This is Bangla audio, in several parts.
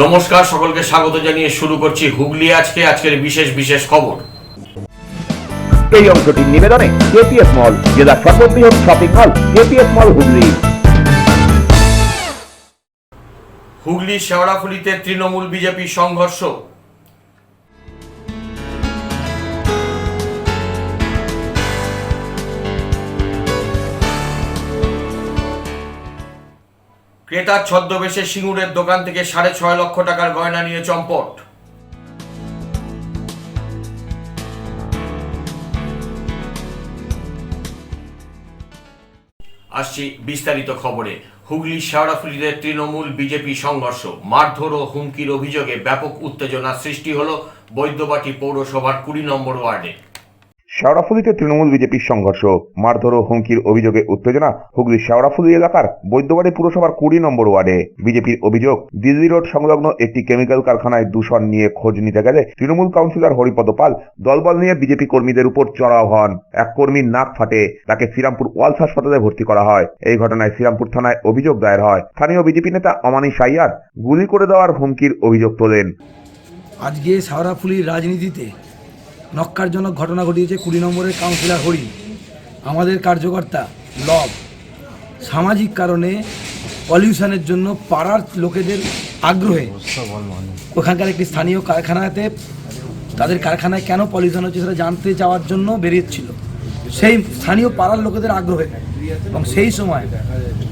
নমস্কার, সকলকে স্বাগত জানিয়ে শুরু করছি হুগলি আজকের বিশেষ খবর। এই অংশটির নিবেদনে কেপিএস মল, জেলার সর্ববৃহৎ শপিং মল কেপিএস মল হুগলি। হুগলি শেওড়াফুলিতে তৃণমূল বিজেপি সংঘর্ষ। ক্রেতার ছদ্মবেশে সিঙ্গুরের দোকান থেকে 6.5 লক্ষ টাকার গয়না নিয়ে চম্পট। আসছি বিস্তারিত খবরে। হুগলি শেওড়াফুলিতে তৃণমূল বিজেপি সংঘর্ষ, মারধর ও হুমকির অভিযোগে ব্যাপক উত্তেজনা সৃষ্টি হলো বৈদ্যবাটি পৌরসভার 20 নম্বর ওয়ার্ডে। শেওড়াফুলিতে তৃণমূল বিজেপির সংঘর্ষ, মারধর ও হুমকির অভিযোগে উত্তেজনা হুগলি শেওড়াফুলি এলাকার বৈদ্যবাটি পুরসভার 20 নম্বর ওয়ার্ডে। বিজেপির অভিযোগ, দিল্লি রোড সংলগ্ন একটি কেমিক্যাল কারখানায় দূষণ নিয়ে খোঁজ নিতে গেলে তৃণমূল কাউন্সিলর হরিপদ পাল দলবল নিয়ে বিজেপি কর্মীদের উপর চড়াও হন। এক কর্মীর নাক ফাটে, তাকে শ্রীরামপুর ওয়ালস হাসপাতালে ভর্তি করা হয়। এই ঘটনায় শ্রীরামপুর থানায় অভিযোগ দায়ের হয়। স্থানীয় বিজেপি নেতা অমানি সাইয়ার গুলি করে দেওয়ার হুমকির অভিযোগ তোলেন। আজকে শেওড়াফুলির রাজনীতিতে নক্কারজনক ঘটনা ঘটিয়েছে 20 নম্বরের কাউন্সিলর হরি। আমাদের কার্যকর্তা লব সামাজিক কারণে পলিউশনের জন্য পাড়ার লোকেদের আগ্রহে ওখানকার একটি স্থানীয় কারখানাতে তাদের কারখানায় কেন পলিউশন হচ্ছে সেটা জানতে যাওয়ার জন্য বেরিয়েছিল, সেই স্থানীয় পাড়ার লোকেদের আগ্রহে। এবং সেই সময়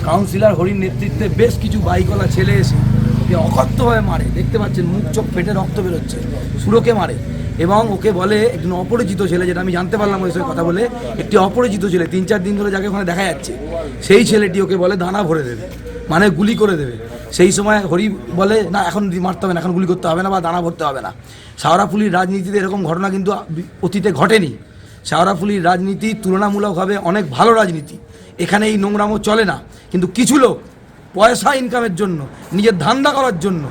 কাউন্সিলর হরির নেতৃত্বে বেশ কিছু বাইকওয়ালা ছেলে এসে ওকে অকথ্যভাবে মারে। দেখতে পাচ্ছেন মুখ চোখ ফেটে রক্ত বেরোচ্ছে, সুরোকে মারে এবং ওকে বলে একজন অপরিচিত ছেলে, যেটা আমি জানতে পারলাম ওই সঙ্গে কথা বলে, একটি অপরিচিত ছেলে 3-4 দিন ধরে যাকে ওখানে দেখা যাচ্ছে, সেই ছেলেটি ওকে বলে দানা ভরে দেবে, মানে গুলি করে দেবে। সেই সময় হরি বলে না, এখন মারতে হবে না, এখন গুলি করতে হবে না বা দানা ভরতে হবে না। শেওড়াফুলির রাজনীতিতে এরকম ঘটনা কিন্তু অতীতে ঘটেনি। শেওড়াফুলির রাজনীতি তুলনামূলকভাবে অনেক ভালো রাজনীতি, এখানে এই নোংরামো চলে না। কিন্তু কিছু লোক পয়সা ইনকামের জন্য, নিজের ধান্দা করার জন্য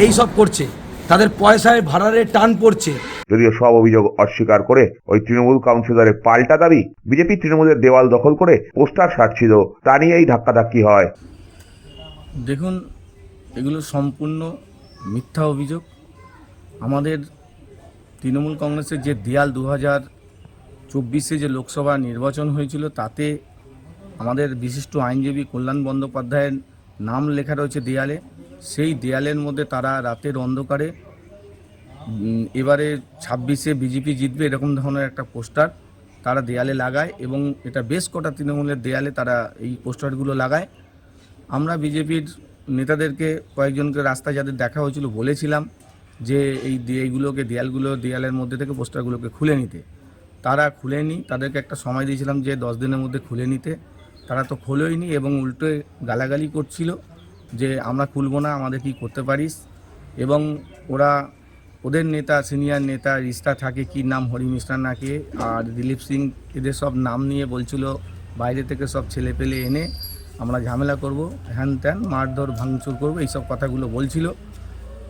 এই সব করছে, তাদের পয়সায় ভাড়ারে টান পড়ছে। যদিও সব অভিযোগ অস্বীকার করে ওই তৃণমূল কাউন্সিলরের পাল্টা দাবি, বিজেপি তৃণমূলের দেওয়াল দখল করে পোস্টার সাজছিল, তা নিয়েই ধাক্কাধাক্কি হয়। দেখুন, এগুলো সম্পূর্ণ মিথ্যা অভিযোগ। আমাদের তৃণমূল কংগ্রেসের যে দেয়াল 2024 যে লোকসভা নির্বাচন হয়েছিল, তাতে আমাদের বিশিষ্ট আইনজীবী কল্যাণ বন্দ্যোপাধ্যায়ের নাম লেখা রয়েছে দেয়ালে। সেই দেয়ালের মধ্যে তারা রাতের অন্ধকারে এবারে 26-এ বিজেপি জিতবে এরকম ধরনের একটা পোস্টার তারা দেয়ালে লাগায়, এবং এটা বেশ কটা তৃণমূলের দেয়ালে তারা এই পোস্টারগুলো লাগায়। আমরা বিজেপির নেতাদেরকে, কয়েকজনকে রাস্তায় যাদের দেখা হয়েছিল, বলেছিলাম যে এইগুলোকে দেয়ালের মধ্যে থেকে পোস্টারগুলোকে খুলে নিতে। তারা খুলেনি, তাদেরকে একটা সময় দিয়েছিলাম যে 10 দিনের মধ্যে খুলে নিতে। তারা তো খোলেইনি এবং উল্টো গালাগালি করছিল যে আমরা খুলবো না, আমাদের কি করতে পারিস। এবং ওদের নেতা, সিনিয়র নেতা রিস্তা থাকে, কি নাম, হরি মিশ্রা নাকি আর দিলীপ সিং, এদের সব নাম নিয়ে বলছিল বাইরে থেকে সব ছেলে পেলে এনে আমরা ঝামেলা করব, হ্যান ত্যান, মারধর ভাঙচুর করবো, এইসব কথাগুলো বলছিল।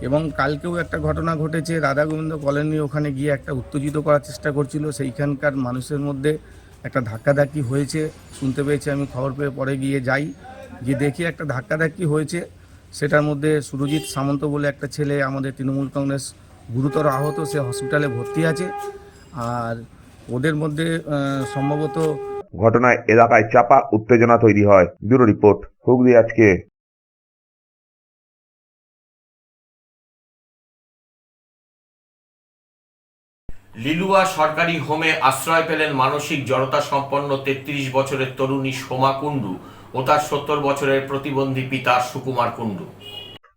এবং কালকেও একটা ঘটনা ঘটেছে, রাধা গোবিন্দ কলোনি, ওখানে গিয়ে একটা উত্তেজিত করার চেষ্টা করছিল। সেইখানকার মানুষের মধ্যে একটা ধাক্কাধাক্কি হয়েছে শুনতে পেয়েছি আমি, খবর পেয়ে পরে গিয়ে দেখি একটা ধাক্কাধাক্কি হয়েছে। সেটার মধ্যে সুরজিৎ সামন্ত বলে একটা ছেলে আমাদের তৃণমূল কংগ্রেস গুরুতর আহত, সে হসপিটালে ভর্তি আছে। আর ওদের মধ্যে সম্ভবত ঘটনায় এলাকায় চাপা উত্তেজনা তৈরি হয়। ব্যুরো রিপোর্ট, হুগলি আজকে। লিলুয়া সরকারি হোমে আশ্রয় পেলেন মানসিক জড়তা সম্পন্ন 33 বছরের তরুণী সোমা কুণ্ডু ও তার 70 বছরের প্রতিবন্ধী পিতা সুকুমার কুণ্ডু।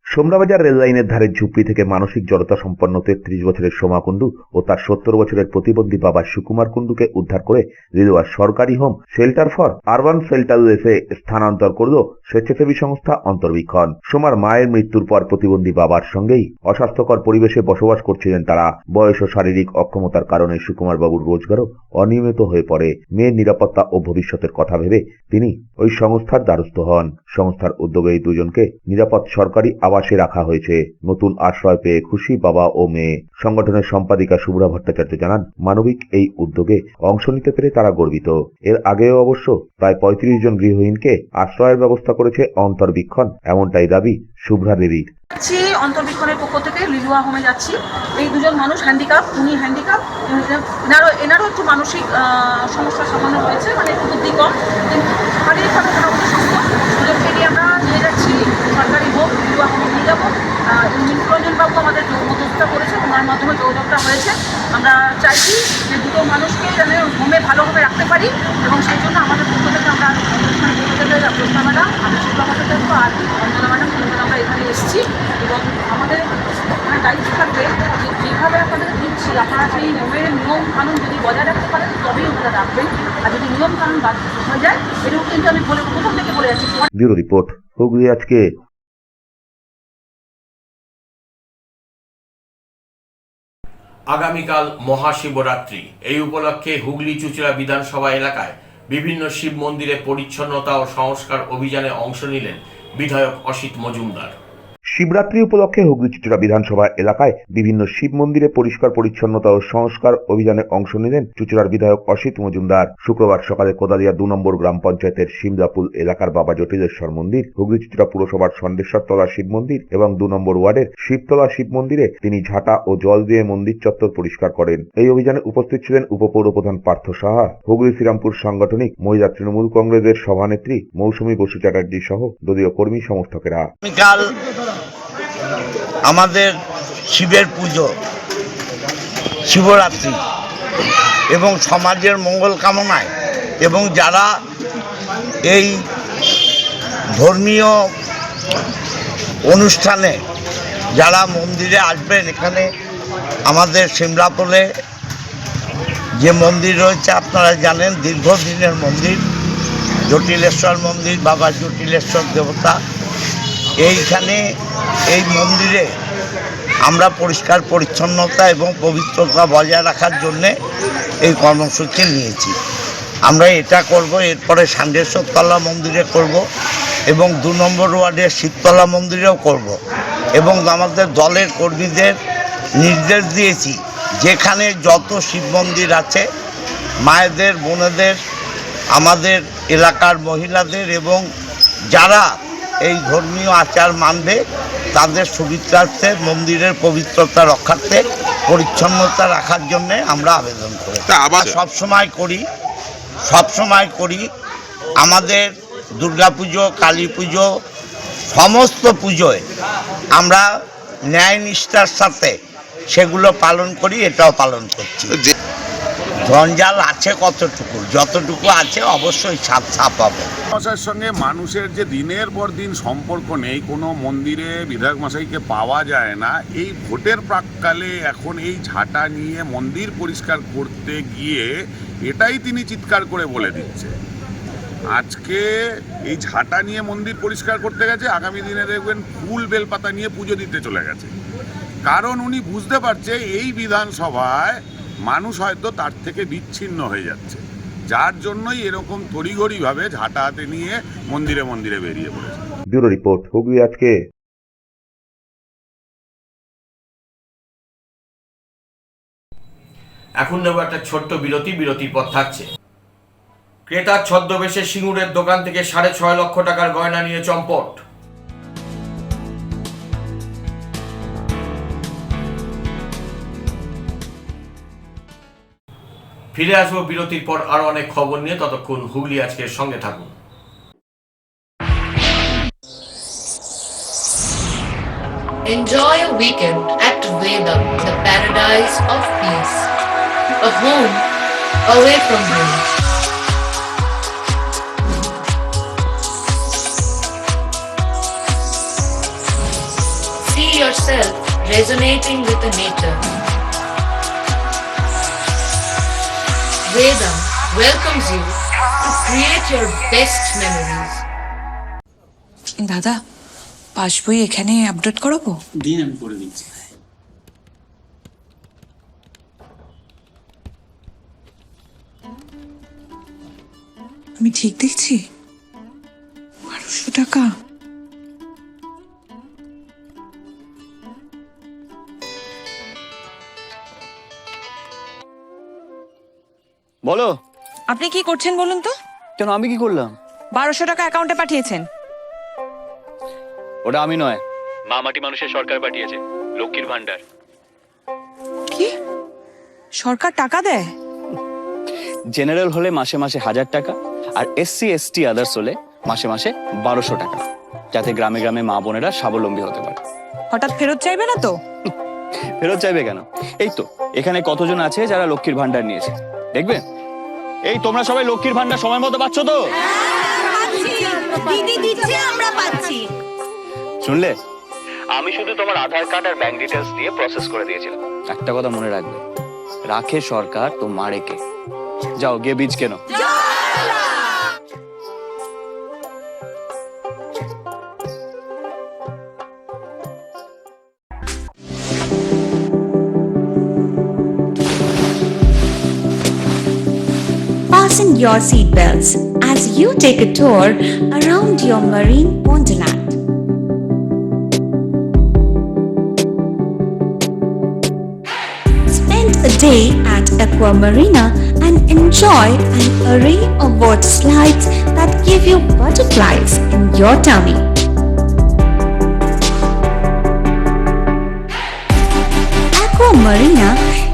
সোমরাবাজার রেললাইনের ধারে ঝুপড়ি থেকে মানসিক জড়তা সম্পন্ন 33 বছরের সোমা কুণ্ডু ও তার 70 বছরের প্রতিবন্ধী বাবা সুকুমার কুণ্ডুকে উদ্ধার করে লিলুয়ার সরকারি হোম শেল্টার ফর আরবান শেল্টারলেসে স্থানান্তর করল স্বেচ্ছাসেবী সংস্থা অন্তর্বীক্ষণ। সোমার মায়ের মৃত্যুর পর প্রতিবন্ধী বাবার সঙ্গেই অস্বাস্থ্যকর পরিবেশে বসবাস করছিলেন তারা। বয়স ও শারীরিক অক্ষমতার কারণে সুকুমার বাবুর রোজগারও অনিয়মিত হয়ে পড়ে। মেয়ের নিরাপত্তা ও ভবিষ্যতের কথা ভেবে তিনি ওই সংস্থার দ্বারস্থ হন। সংস্থার উদ্যোগে এই দুজনকে নিরাপদ সরকারি আবাস আবাসে রাখা হয়েছে। নতুন আশ্রয় পেয়ে খুশি বাবা ও মেয়ে। সংগঠনের সম্পাদিকা শুভ্রা ভট্টাচার্য জানান, মানবিক এই উদ্যোগে অংশ নিতে পেরে তারা গর্বিত। এর আগেও অবশ্য প্রায় 35 জন গৃহহীনকে আশ্রয়ের ব্যবস্থা করেছে অন্তর্বীক্ষণ, এমনটাই দাবি শুভ্রা দেবীর। অন্তর্বীক্ষণের পক্ষ থেকে লিলুয়া হোমে যাচ্ছি। এই দুজন মানুষ হ্যান্ডিক্যাপ, উনি হ্যান্ডিক্যাপ, এনারও একটু মানসিক সমস্যা সামান্য রয়েছে, মানে একটু বুদ্ধি কম, কিন্তু শারীরিকভাবে মোটামুটি সুস্থ। দুজনকে নিয়ে আমরা নিয়ে যাচ্ছি সরকারি হোম, লিলুয়া হোমে নিয়ে যাবো। মিন্টুরঞ্জনবাবু আমাদের মধ্যস্থতা করেছে, ওনার মাধ্যমে যোগাযোগটা হয়েছে। আমরা চাইছি যে দুটো মানুষকে যেন হোমে ভালোভাবে রাখতে পারি, এবং সেই জন্য আমাদের পক্ষ থেকে আমরা প্রস্তাব ম্যাডাম, আমি শুভ্রা ভট্টাচার্য আর অঞ্জনা ম্যাডাম আমরা এখানে এসেছি, এবং আমাদের দায়িত্ব থাকবে যে যেভাবে আপনাদের দিচ্ছি আপনারা সেই হোমের নিয়ম কানুন যদি বজায় রাখতে পারেন তবেই ওনারা রাখবেন, আর যদি নিয়ম কানুন বাদ হয়ে যায় এটাও কিন্তু আমি প্রথম থেকে বলে যাচ্ছি। ব্যুরো রিপোর্ট, হুগলি আজকে। আগামীকাল মহাশিবরাত্রি। এই উপলক্ষে হুগলি চুঁচুড়া বিধানসভা এলাকায় বিভিন্ন শিব মন্দিরে পরিচ্ছন্নতা ও সংস্কার অভিযানে অংশ নিলেন বিধায়ক অসিত মজুমদার। শিবরাত্রি উপলক্ষে হুগলি চুঁচুড়া বিধানসভা এলাকায় বিভিন্ন শিব মন্দিরে পরিষ্কার পরিচ্ছন্নতা ও সংস্কার অভিযানে অংশ নিলেন চুঁচুড়ার বিধায়ক অসিত মজুমদার। শুক্রবার সকালে কোদালিয়া 2 নম্বর গ্রাম পঞ্চায়েতের সিমদাপুল এলাকার বাবা জটিলেশ্বর মন্দির, হুগলি চুঁচুড়া পুরসভার সন্দেশ্বরতলা শিব মন্দির এবং 2 নম্বর ওয়ার্ডের শিবতলা শিব মন্দিরে তিনি ঝাঁটা ও জল দিয়ে মন্দির চত্বর পরিষ্কার করেন। এই অভিযানে উপস্থিত ছিলেন উপপৌর প্রধান পার্থ সাহা, হুগলি শ্রীরামপুর সাংগঠনিক মহিলা তৃণমূল কংগ্রেসের সভানেত্রী মৌসুমী বসু চ্যাটার্জি সহ দলীয় কর্মী সমর্থকেরা। আমাদের শিবের পুজো, শিবরাত্রি, এবং সমাজের মঙ্গল কামনায় এবং যারা এই ধর্মীয় অনুষ্ঠানে যারা মন্দিরে আসবেন, এখানে আমাদের সিমলাপুরে যে মন্দির রয়েছে আপনারা জানেন, দীর্ঘদিনের মন্দির, জটিলেশ্বর মন্দির, বাবা জটিলেশ্বর দেবতা। এইখানে এই মন্দিরে আমরা পরিষ্কার পরিচ্ছন্নতা এবং পবিত্রতা বজায় রাখার জন্যে এই কর্মসূচি নিয়েছি। আমরা এটা করব, এরপরে ষান্ডেশ্বরতলা মন্দিরে করব এবং 2 নম্বর ওয়ার্ডের শিবতলা মন্দিরেও করব, এবং আমাদের দলের কর্মীদের নির্দেশ দিয়েছি যেখানে যত শিব মন্দির আছে মায়েদের, বোনেদের, আমাদের এলাকার মহিলাদের এবং যারা এই ধর্মীয় আচার মানবে তাদের সুবিধার্থে মন্দিরের পবিত্রতা রক্ষার্থে পরিচ্ছন্নতা রাখার জন্য আমরা আবেদন করি। সবসময় করি আমাদের দুর্গাপুজো, কালী পুজো, সমস্ত পুজোয় আমরা ন্যায় নিষ্ঠার সাথে সেগুলো পালন করি, এটাও পালন করছি। জঞ্জাল আছে কতটুকু, যতটুকু আছে অবশ্যই ছাপ পাবে। মশাইয়ের সঙ্গে মানুষের যে দিনের পর দিন সম্পর্ক নেই, কোনো মন্দিরে বিধায়ক মশাইকে পাওয়া যায় না। এই ভোটের প্রাককালে এখন এই ঝাঁটা নিয়ে মন্দির পরিষ্কার করতে গিয়ে এটাই তিনি চিৎকার করে বলে দিচ্ছে। আজকে এই ঝাঁটা নিয়ে মন্দির পরিষ্কার করতে গেছে, আগামী দিনে দেখবেন ফুল বেলপাতা নিয়ে পুজো দিতে চলে গেছে। কারণ উনি বুঝতে পারছে এই বিধানসভায় মানুষ হয়তো তার থেকে বিচ্ছিন্ন হয়ে যাচ্ছে, যার জন্যই এরকম তড়িঘড়িভাবে ঝাঁটা হাতে নিয়ে মন্দিরে মন্দিরে বেরিয়ে পড়েছে। ব্যুরো রিপোর্ট, হুগলি আজকে। এখন নেব একটা ছোট্ট বিরতির পর থাকছে। ক্রেতার ছদ্মবেশে সিঙ্গুরের দোকান থেকে 6.5 লক্ষ টাকার গয়না নিয়ে চম্পট। ফিরে আসবো বিরতির পর আরো অনেক খবর নিয়ে, ততক্ষণ হুগলি আজকের সঙ্গে থাকুন। Enjoy a weekend at Vedam, the paradise of peace. A home away from home. See yourself resonating with the nature. Vedam welcomes you to create your best memories. দাদা, পাসবই এখানে আপডেট করাবো? দিন, আমি করে দিচ্ছি। আমি ঠিক দেখছি? 1200 টাকা? বলো। আপনি কি করছেন বলুন তো? কেন, আমি কি করলাম? 1200 টাকা অ্যাকাউন্টে পাঠিয়েছেন। ওটা আমি নয়, মা মাটি মানুষের সরকার পাঠিয়েছে, লক্ষ্মীর ভান্ডার। কি? সরকার টাকা দেয়? জেনারেল হলে মাসে মাসে 1000 টাকা, আর SC ST আদার্স হলে মাসে মাসে 1200 টাকা, যাতে গ্রামে গ্রামে মা বোনেরা স্বাবলম্বী হতে পারে। হঠাৎ ফেরত চাইবে না তো? ফেরত চাইবে কেন? এই তো এখানে কতজন আছে যারা লক্ষ্মীর ভান্ডার নিয়েছে, দেখবে। এই তোমরা সবাই লক্ষ্মীর ভান্ডার সময় মতো পাচ্ছ তো? দিদি দিচ্ছে, আমরা পাচ্ছি। শুনলে, আমি শুধু তোমার আধার কার্ড আর ব্যাংক ডিটেলস দিয়ে প্রসেস করে দিয়েছিলাম। একটা কথা মনে রাখবে, রাখে সরকার তো মারে কে। যাও গিয়ে বীজ কেনো। Fasten your seatbelts as you take a tour around your marine wonderland. Spend a day at Aqua Marina and enjoy an array of water slides that give you butterflies in your tummy. Aqua Marina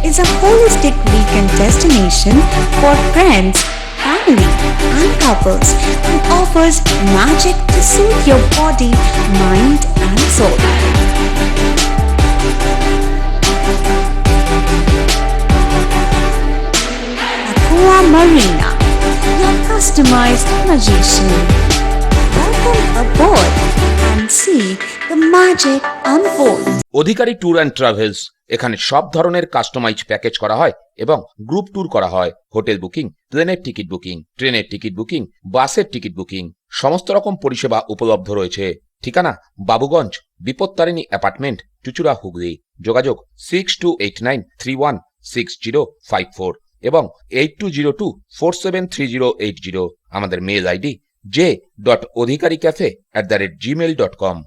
is a holistic weekend destination for friends, family, and couples and offers magic to soothe your body, mind, and soul. Aqua Marina, your customized magician. Welcome aboard and see the magic unfold. Adhikari tour and travels, এখানে সব ধরনের কাস্টমাইজ প্যাকেজ করা হয় এবং গ্রুপ ট্যুর করা হয়। হোটেল বুকিং, প্লেনের টিকিট বুকিং, ট্রেনের টিকিট বুকিং, বাসের টিকিট বুকিং, সমস্ত রকম পরিষেবা উপলব্ধ রয়েছে। ঠিকানা বাবুগঞ্জ, বিপত্তারিণী অ্যাপার্টমেন্ট, চুচুড়া, হুগলি। যোগাযোগ 6289316054 এবং 8202473080। আমাদের মেল আইডি j.odhikaricafe@gmail.com।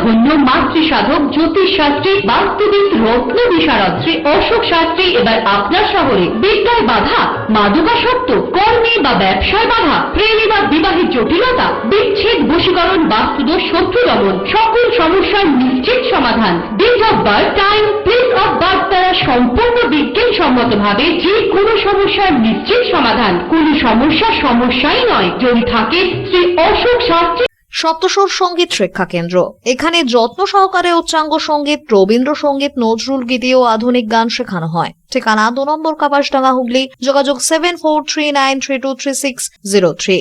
ধন্য মাতৃসাধক জ্যোতিষশাস্ত্রী বাস্তুবিদ রত্ন বিশারদ শ্রী অশোক শাস্ত্রী এবার আপনার শহরে। বিদ্যায় বাধা, মাদকাসক্ত, কর্মে বা ব্যবসায় বাধা, প্রেমে বা বিবাহের জটিলতা, বিচ্ছেদ, বশীকরণ, বাস্তুদোষ, শত্রু দমন, সকল সমস্যার নিশ্চিত সমাধান। Date of birth, time, place of birth দ্বারা সম্পূর্ণ বিজ্ঞানসম্মত ভাবে যে কোনো সমস্যার নিশ্চিত সমাধান। কোনো সমস্যাই নয় যদি থাকে শ্রী অশোক শাস্ত্রী। সপ্তস্বর সঙ্গীত শিক্ষা কেন্দ্র। এখানে যত্ন সহকারে উচ্চাঙ্গ সঙ্গীত, রবীন্দ্রসঙ্গীত, নজরুল গীতি ও আধুনিক গান শেখানো হয়। ঠিকানা 2 নম্বর কাপাসডাঙ্গা, হুগলি। যোগাযোগ 7439323603।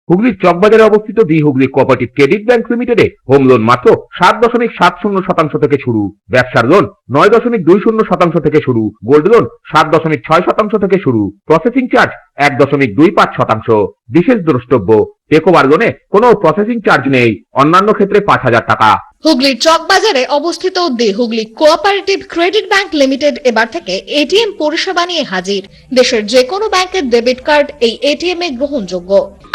হুগলির চকবাজারে অবস্থিত the Hooghly cooperative credit bank লিমিটেডে হোম লোন মাত্র 7.70% থেকে শুরু। ব্যবসার লোন 9.20% থেকে শুরু। গোল্ড লোন 7.6% থেকে শুরু। Processing charge 1.25%। বিশেষ দ্রষ্টব্য, টেকওভার লোনে কোনো প্রসেসিং চার্জ নেই। অন্যান্য ক্ষেত্রে 5,000 টাকা। হুগলির চকবাজারে অবস্থিত the Hooghly cooperative credit bank limited এবার থেকে এটিএম পরিষেবা নিয়ে হাজির। দেশের যে কোনো ব্যাংকের ডেবিট কার্ড এই এটিএম এ গ্রহণযোগ্য।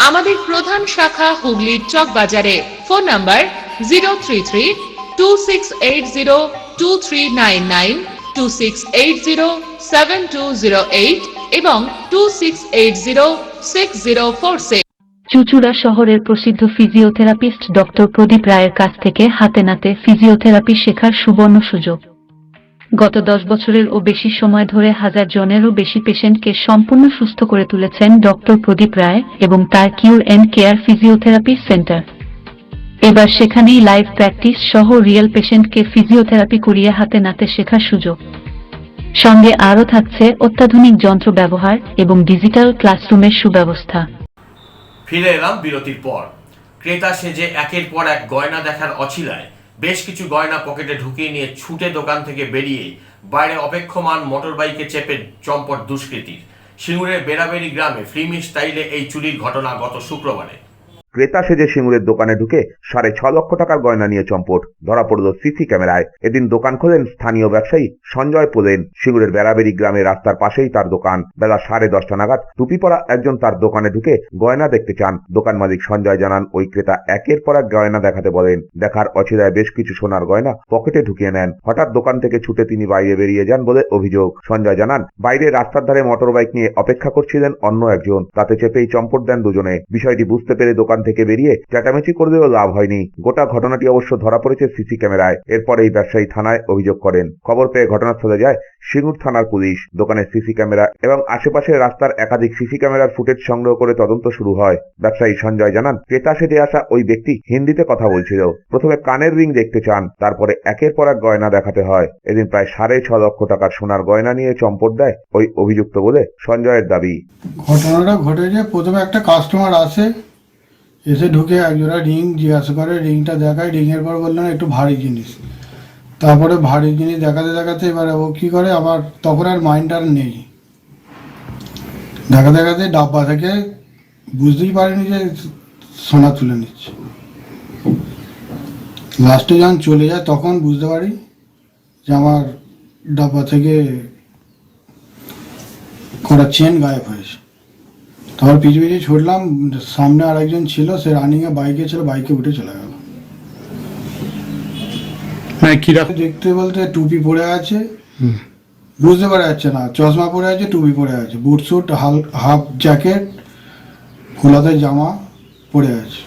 আমাদের প্রধান শাখা হুগলির চকবাজারে। ফোন নাম্বার 033-2680-2399, 2680-7208 এবং 2680-6046। চুচুড়া শহরের প্রসিদ্ধ ফিজিওথেরাপিস্ট ডক্টর প্রদীপ রায়ের কাছ থেকে হাতে নাতে ফিজিওথেরাপি শেখার সুবর্ণ সুযোগ। গত 10 বছরের ও বেশি সময় ধরে 1000 জনেরও বেশি পেশেন্টকে সম্পূর্ণ সুস্থ করে তুলেছেন ডক্টর প্রদীপ রায় এবং তার কিউর এন্ড কেয়ার ফিজিওথেরাপি সেন্টার। এবার সেখানেই লাইভ প্র্যাকটিস সহ রিয়েল পেশেন্টকে ফিজিওথেরাপি করিয়ে হাতে নাতে শেখার সুযোগ। সঙ্গে আরও থাকছে অত্যাধুনিক যন্ত্র ব্যবহার এবং ডিজিটাল ক্লাসরুমের সুব্যবস্থা। ফিরে এলাম বিরতির পর। ক্রেতা সেজে একের পর এক গয়না দেখার অছিলায় বেশ কিছু গয়না পকেটে ঢুকিয়ে নিয়ে ছুটে দোকান থেকে বেরিয়ে বাইরে অপেক্ষমান মোটরবাইকে চেপে চম্পট দুষ্কৃতীর। সিঙ্গুরের বেড়াবেড়ি গ্রামে ফিল্মি স্টাইলে এই চুরির ঘটনা গত শুক্রবারে। ক্রেতা সেজে সিঙ্গুরের দোকানে ঢুকে 6.5 লক্ষ টাকার গয়না নিয়ে চম্পট ধরা পড়ল সিসি ক্যামেরায়। এদিন দোকান খোলেন স্থানীয় ব্যবসায়ী সঞ্জয় পোলেন। সিঙ্গুরের বেড়াবেড়ি গ্রামে রাস্তার পাশেই তার দোকান। বেলা 10:30 নাগাদ টুপি পরা একজন তার দোকানে ঢুকে গয়না দেখতে চান। দোকান মালিক সঞ্জয় জানান, ওই ক্রেতা একের পর এক গয়না দেখাতে বলেন। দেখার অছিলায় বেশ কিছু সোনার গয়না পকেটে ঢুকিয়ে নেন। হঠাৎ দোকান থেকে ছুটে তিনি বাইরে বেরিয়ে যান বলে অভিযোগ। সঞ্জয় জানান, বাইরে রাস্তার ধারে মোটর বাইক নিয়ে অপেক্ষা করছিলেন অন্য একজন, তাতে চেপেই চম্পট দেন দুজনে। বিষয়টি বুঝতে পেরে দোকান থেকে বেরিয়ে চেঁচামেচি করলেও লাভ হয়নি। গোটা ঘটনাটি অবশ্য ধরা পড়েছে সিসি ক্যামেরায়। এরপর এই ব্যবসায়ী থানায় অভিযোগ করেন। খবর পেয়ে ঘটনাস্থলে যায় সিঙ্গুর থানার পুলিশ। দোকানের সিসি ক্যামেরা এবং আশেপাশের রাস্তার একাধিক সিসি ক্যামেরার ফুটেজ সংগ্রহ করে তদন্ত শুরু হয়। ব্যবসায়ী সঞ্জয় জানান, ক্রেতা সেজে আসা ওই ব্যক্তি হিন্দিতে কথা বলছিল। প্রথমে কানের রিং দেখতে চান, তারপরে একের পর এক গয়না দেখাতে হয়। এদিন প্রায় 6.5 লক্ষ টাকার সোনার গয়না নিয়ে চম্পট দেয় ওই অভিযুক্ত বলে সঞ্জয়ের দাবি। ঘটনাটা ঘটেছে, প্রথমে একটা কাস্টমার আসে, এসে ঢুকে একজোড়া রিং জিজ্ঞাসা করে, রিংটা দেখায়, রিংয়ের পর বললেন একটু ভারী জিনিস। তারপরে ভারী জিনিস দেখাতে দেখাতে এবারে ও কী করে, আবার তখন আর মাইন্ড আর নেই, দেখাতে দেখাতে ডাব্বা থেকে বুঝতেই পারিনি যে সোনা তুলে নিচ্ছে। লাস্টে যখন চলে যায় তখন বুঝতে পারি যে আমার ডাব্বা থেকে কটা চেন গায়েব হয়েছে। তারপর পিছু পিছু ছুটলাম, সামনে আর একজন ছিল, সে রানিংয়ে বাইকে ছিল, বাইকে উঠে চলে গেল। দেখতে বলতে টুপি পরে আছে, বুঝতে পারা যাচ্ছে না, চশমা পরে আছে, টুপি পরে আছে, বুট স্যুট, হাফ জ্যাকেট, খোলাতে জামা পরে আছে।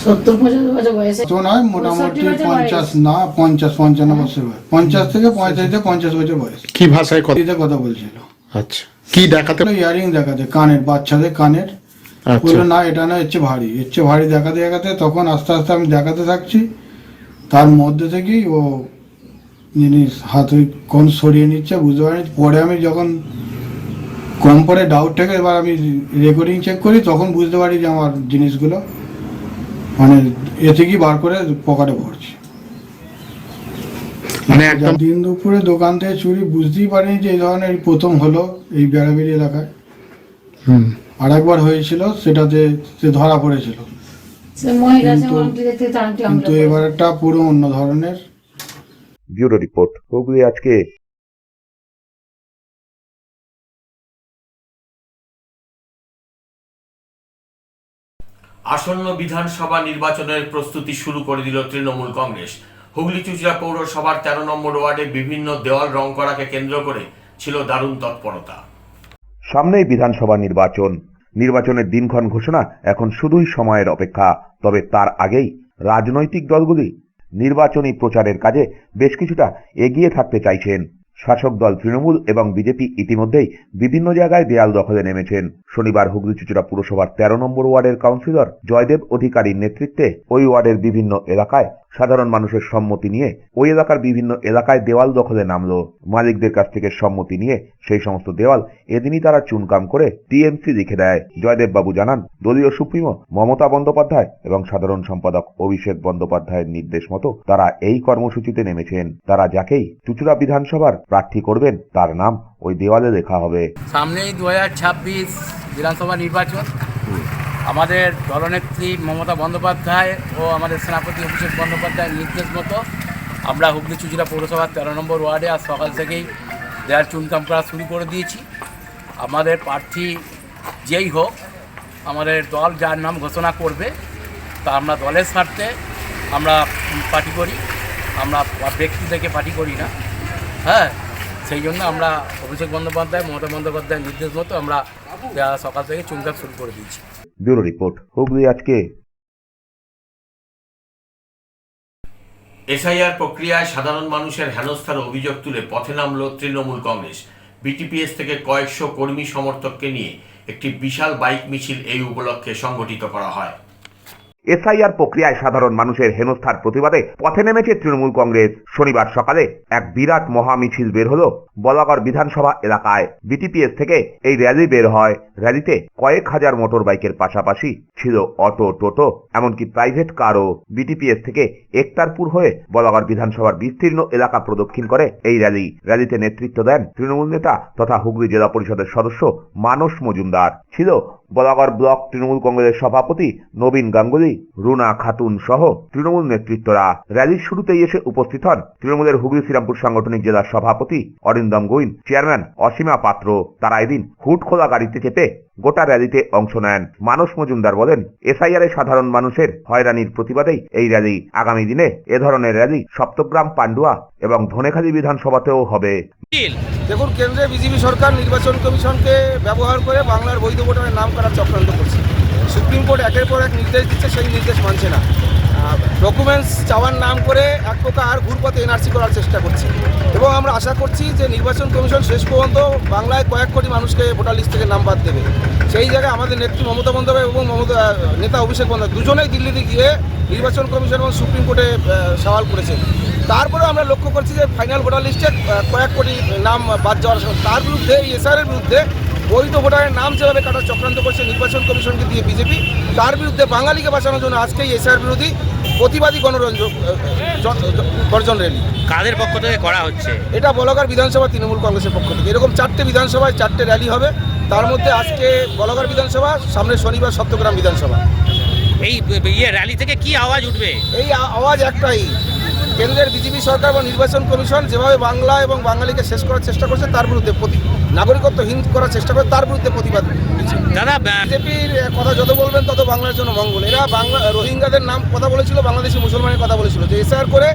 70-75 বছর বয়সে তো নয়, মোটামুটি 50 না 50-55 বছর বয়স, 50 থেকে 45-50 বছর বয়স। কি ভাষায় কথা বলছিল? আচ্ছা, কি দেখাতে? ইয়ারিং দেখাতে, কানের, বাচ্চাদের কানের। বললো না এটা না, এর ভারী দেখাতে দেখাতে তখন আস্তে আস্তে আমি দেখাতে থাকছি, তার মধ্যে থেকেই ও জিনিস হাতে কোন সরিয়ে নিচ্ছে, বুঝতে পারিনি। পরে আমি যখন কম পরে ডাউট থেকে এবার আমি রেকর্ডিং চেক করি, তখন বুঝতে পারি যে আমার জিনিসগুলো মানে এ থেকেই বার করে পকেটে ভরছি। মানে একদম দিন দুপুরে দোকান থেকে চুরি, বুঝতেই পারিনি যে এই ধরনের প্রথম হলো এই বেড়াবেড়ি এলাকায়। আর একবার হয়েছিল, সেটাতে সে ধরা পড়েছিল, কিন্তু এবার একটা পুরো অন্য ধরনের। ব্যুরো রিপোর্ট, হুগলি আজকে। আসন্ন বিধানসভা নির্বাচনের প্রস্তুতি শুরু করে দিল তৃণমূল কংগ্রেস। হুগলি চুঁচুড়া পৌরসভার 13 নম্বর ওয়ার্ডে বিভিন্ন দেওয়াল রং করাকে কেন্দ্র করে ছিল দারুণ তৎপরতা। সামনেই বিধানসভা নির্বাচনের দিনক্ষণ ঘোষণা এখন শুধুই সময়ের অপেক্ষা। তবে তার আগেই রাজনৈতিক দলগুলি নির্বাচনী প্রচারের কাজে বেশ কিছুটা এগিয়ে থাকতে চাইছেন। শাসক দল তৃণমূল এবং বিজেপি ইতিমধ্যেই বিভিন্ন জায়গায় দেয়াল দখলে নেমেছেন। শনিবার হুগলি চুঁচুড়া পুরসভার 13 নম্বর ওয়ার্ডের কাউন্সিলর জয়দেব অধিকারীর নেতৃত্বে ওই ওয়ার্ডের বিভিন্ন এলাকায় সাধারণ মানুষের সম্মতি নিয়ে ওই এলাকার বিভিন্ন এলাকায় দেওয়াল দখলে নামলো। মালিকদের কাছ থেকে সম্মতি নিয়ে সেই সমস্ত দেওয়াল এদিনই তারা চুনকাম করে টিএমসি লিখে দেয়। জয়দেব বাবু জানান, দলীয় সুপ্রিমো মমতা বন্দ্যোপাধ্যায় এবং সাধারণ সম্পাদক অভিষেক বন্দ্যোপাধ্যায়ের নির্দেশ মতো তারা এই কর্মসূচিতে নেমেছেন। তারা যাকেই চুঁচুড়া বিধানসভার প্রার্থী করবেন তার নাম ওই দেওয়ালে লেখা হবে। সামনেই 2026 বিধানসভা নির্বাচন। আমাদের দলনেত্রী মমতা বন্দ্যোপাধ্যায় ও আমাদের সেনাপতি অভিষেক বন্দ্যোপাধ্যায়ের নির্দেশ মতো আমরা হুগলি চুঁচুড়া পৌরসভার 13 নম্বর ওয়ার্ডে আজ সকাল থেকেই দেয়াল চুনকাম করা শুরু করে দিয়েছি। আমাদের প্রার্থী যেই হোক, আমাদের দল যার নাম ঘোষণা করবে তা আমরা দলের স্বার্থে আমরা পার্টি করি, আমরা ব্যক্তি থেকে পার্টি করি না। হ্যাঁ, সেই জন্য আমরা অভিষেক বন্দ্যোপাধ্যায় মমতা বন্দ্যোপাধ্যায়ের নির্দেশ মতো আমরা সকাল থেকে চুনকাম শুরু করে দিয়েছি। ব্যুরো রিপোর্ট, হুগলি আজকে। এসআইআর প্রক্রিয়ায় সাধারণ মানুষের হেনস্থার অভিযোগ তুলে পথে নামল তৃণমূল কংগ্রেস। বিটিপিএস থেকে কয়েকশো কর্মী সমর্থককে নিয়ে একটি বিশাল বাইক মিছিল এই উপলক্ষে সংগঠিত করা হয়। এসআইআর প্রক্রিয়ায় সাধারণ মানুষের হেনস্থার প্রতিবাদে পথে নেমেছে তৃণমূল কংগ্রেস। শনিবার সকালে এক বিরাট মহামিছিল বের হলো বলাগড় বিধানসভা এলাকায়। বিটিপিএস থেকে এই র্যালি বের হয়। র্যালিতে কয়েক হাজার মোটর বাইকের পাশাপাশি ছিল অটো, টোটো, এমনকি প্রাইভেট কারও। বিটিপিএস থেকে একতারপুর হয়ে বলাগড় বিধানসভার বিস্তীর্ণ এলাকা প্রদক্ষিণ করে এই র্যালিতে নেতৃত্ব দেন তৃণমূল নেতা তথা হুগলি জেলা পরিষদের সদস্য মানস মজুমদার। ছিল বলাগড় ব্লক তৃণমূল কংগ্রেসের সভাপতি নবীন গাঙ্গুলি, রুনা খাতুন সহ তৃণমূল নেতৃত্বরা। র্যালির শুরুতেই এসে উপস্থিত হন তৃণমূলের হুগলি শ্রীরামপুর সাংগঠনিক জেলার সভাপতি অরিন্দম গোয়েন, চেয়ারম্যান অসীমা পাত্র। তারা এদিন হুড খোলা গাড়িতে চেপে গোটা র্যালিতে অংশ নেন। মানস মজুমদার বলেন, এসআইআর সাধারণ মানুষের হয়রানির প্রতিবাদেই এই র্যালি। আগামী দিনে এ ধরনের র্যালি সপ্তগ্রাম, পান্ডুয়া এবং ধনেখালি বিধানসভাতেও হবে। দেখুন, কেন্দ্রে বিজেপি সরকার নির্বাচন কমিশনকে ব্যবহার করে বাংলার বৈধ ভোটারের নাম করার চক্রান্ত করছে। সুপ্রিম কোর্ট একের পর এক নির্দেশ দিচ্ছে, সেই নির্দেশ মানছে না। ডকুমেন্টস চাওয়ার নাম করে এক প্রকার ঘুরপথে এনআরসি করার চেষ্টা করছে এবং আমরা আশা করছি যে নির্বাচন কমিশন শেষ পর্যন্ত বাংলায় কয়েক কোটি মানুষকে ভোটার লিস্ট থেকে নাম বাদ দেবে। সেই জায়গায় আমাদের নেত্রী মমতা বন্দ্যোপাধ্যায় এবং নেতা অভিষেক বন্দ্যোপাধ্যায় দুজনেই দিল্লিতে গিয়ে নির্বাচন কমিশন এবং সুপ্রিম কোর্টে সওয়াল করেছেন। তারপরে আমরা লক্ষ্য করছি যে ফাইনাল ভোটার লিস্টে কয়েক কোটি নাম বাদ যাওয়ার সময় তার বিরুদ্ধে এই এসআইআরের বিরুদ্ধে বৈধ ভোটারের নাম যেভাবে কাটার চক্রান্ত করছে নির্বাচন কমিশনকে দিয়ে বিজেপি, তার বিরুদ্ধে বাঙালিকে বাঁচানোর জন্য আজকেই এসআইআর বিরোধী প্রতিবাদী গর্জন র্যালি কাদের পক্ষ থেকে করা হচ্ছে? এটা বলাগড় বিধানসভা তৃণমূল কংগ্রেসের পক্ষ থেকে। এরকম 4টে বিধানসভায় 4টে র্যালি হবে। তার মধ্যে আজকে বলাগড় বিধানসভা, সামনে শনিবার সপ্তগ্রাম বিধানসভা। এই র্যালি থেকে কি আওয়াজ উঠবে? এই আওয়াজ একটাই, কেন্দ্রের বিজেপি সরকার এবং নির্বাচন কমিশন যেভাবে বাংলা এবং বাঙালিকে শেষ করার চেষ্টা করছে তার বিরুদ্ধে, নাগরিকত্বহীন করার চেষ্টা করে তার বিরুদ্ধে প্রতিবাদ। দাদা, বিজেপির কথা যত বলবেন তত বাংলার জন্য মঙ্গল। এরা রোহিঙ্গাদের নাম কথা বলেছিল, বাংলাদেশি মুসলমানের কথা বলেছিল যে এসআইআর করে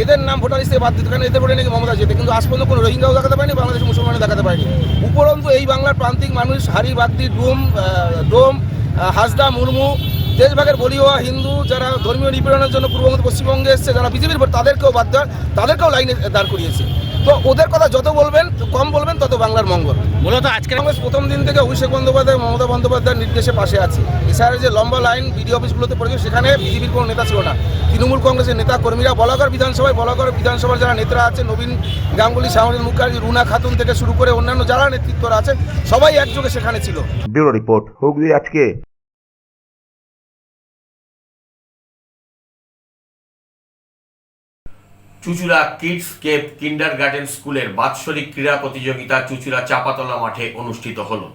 এদের নাম ভোটার লিস্টে বাদ দিতে, কারণ এদের ভোটে নাকি মমতা যেতে, কিন্তু আজ পর্যন্ত কোনো রোহিঙ্গাও দেখাতে পারেনি, বাংলাদেশি মুসলমানও দেখাতে পারেনি। উপরন্তু এই বাংলার প্রান্তিক মানুষ হারি, বাগদি, ডোম, হাসদা, মুর্মু, দেশভাগের বলি হওয়া হিন্দু যারা ধর্মীয় নিপীড়নের জন্য পূর্ববঙ্গ পশ্চিমবঙ্গে এসছে, যারা বিজেপির ভোট তাদেরকেও বাদ দেওয়ার, তাদেরকেও লাইনে দাঁড় করিয়েছে। তো ওদের কথা যত বলবেন, কম বলবেন, তত বাংলার মঙ্গল। মূলত আজকে কংগ্রেস প্রথম দিন থেকে অভিষেক বন্দ্যোপাধ্যায়, মমতা বন্দ্যোপাধ্যায়ের নির্দেশে পাশে আছে। এসআইআর যে লম্বা লাইন বিডিও অফিসগুলোতে পড়েছে, সেখানে বিজেপির কোনো নেতা ছিল না। তৃণমূল কংগ্রেসের নেতা কর্মীরা বলাগড় বিধানসভার যারা নেতারা আছে, নবীন গাঙ্গুলি, শ্যামল মুখার্জি, রুনা খাতুন থেকে শুরু করে অন্যান্য যারা নেতৃত্বরা আছে, সবাই একযোগে সেখানে ছিল। ব্যুরো রিপোর্ট, হুগলি আজকে। চুঁচুড়া কিডস কেপ কিন্ডারগার্টেন স্কুলের বাৎসরিক ক্রীড়া প্রতিযোগিতা চুঁচুড়া চাপাতলা মাঠে অনুষ্ঠিত হলো।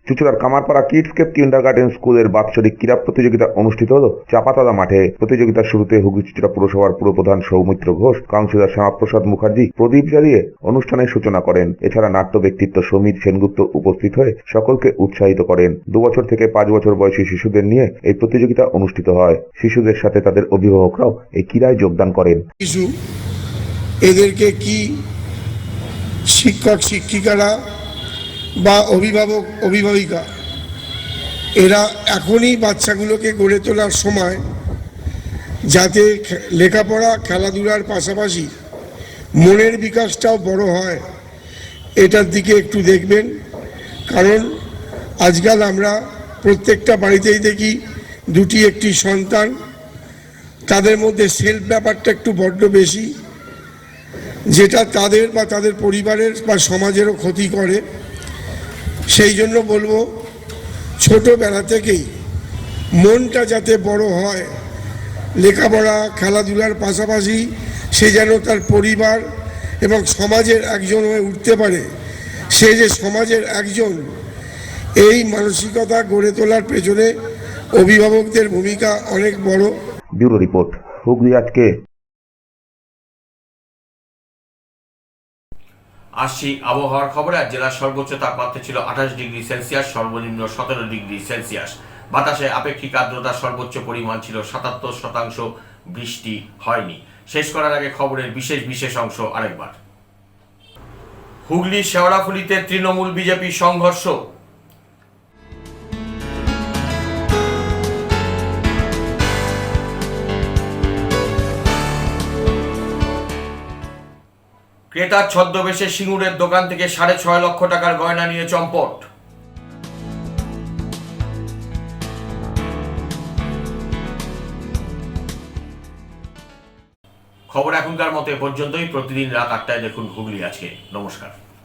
চুঁচুড়ার কামারপাড়া কিডসকেপ কিন্ডারগার্টেন স্কুলের বাৎসরিক ক্রীড়া প্রতিযোগিতা অনুষ্ঠিত হলো চাপাতলা মাঠে। প্রতিযোগিতার শুরুতে হুগলি চুঁচুড়া পুরসভার পুরপ্রধান সৌমিত্র ঘোষ, কাউন্সিলর শ্যামাপ্রসাদ মুখার্জি প্রদীপ জ্বালিয়ে অনুষ্ঠানের সূচনা করেন। এছাড়া নাট্য ব্যক্তিত্ব সমীর সেনগুপ্ত উপস্থিত হয়ে সকলকে উৎসাহিত করেন। 2 বছর থেকে 5 বছর বয়সী শিশুদের নিয়ে এই প্রতিযোগিতা অনুষ্ঠিত হয়। শিশুদের সাথে তাদের অভিভাবকরাও এই ক্রীড়ায় যোগদান করেন। এদেরকে কি শিক্ষক শিক্ষিকারা বা অভিভাবক অভিভাবিকা এরা এখনই বাচ্চাগুলোকে গড়ে তোলার সময়, যাতে লেখাপড়া খেলাধুলার পাশাপাশি মনের বিকাশটাও বড় হয়, এটার দিকে একটু দেখবেন। কারণ আজকাল আমরা প্রত্যেকটা বাড়িতেই দেখি 2-1 সন্তান, তাদের মধ্যে সেলফ ব্যাপারটা একটু বড্ড বেশি, যেটা তাদের বা তাদের পরিবারের বা সমাজেরও ক্ষতি করে। সেই জন্য বলবো, ছোটবেলা থেকেই মনটা যাতে বড় হয়, লেখাপড়া খেলাধুলার পাশাপাশি সে যেন তার পরিবার এবং সমাজের একজন হয়ে উঠতে পারে। সে যে সমাজের একজন, এই মানসিকতা গড়ে তোলার পেছনে অভিভাবকদের ভূমিকা অনেক বড়। ব্যুরো রিপোর্ট, হুগলি আজকে। আসছি আবহাওয়ার খবরে। আজ জেলার সর্বোচ্চ তাপমাত্রা ছিল 28 ডিগ্রি সেলসিয়াস, সর্বনিম্ন 17 ডিগ্রি সেলসিয়াস। বাতাসে আপেক্ষিক আর্দ্রতার সর্বোচ্চ পরিমাণ ছিল 77%। বৃষ্টি হয়নি। শেষ করার আগে খবরের বিশেষ অংশ আরেকবার। হুগলি শেওড়াফুলিতে তৃণমূল বিজেপি সংঘর্ষ। ক্রেতার ছদ্মবেশে সিঙ্গুরের দোকান থেকে 6.5 লক্ষ টাকার গয়না নিয়ে চম্পট। খবর এখনকার মতো এ পর্যন্তই। প্রতিদিন রাত 8টায় দেখুন হুগলি আজকে। নমস্কার।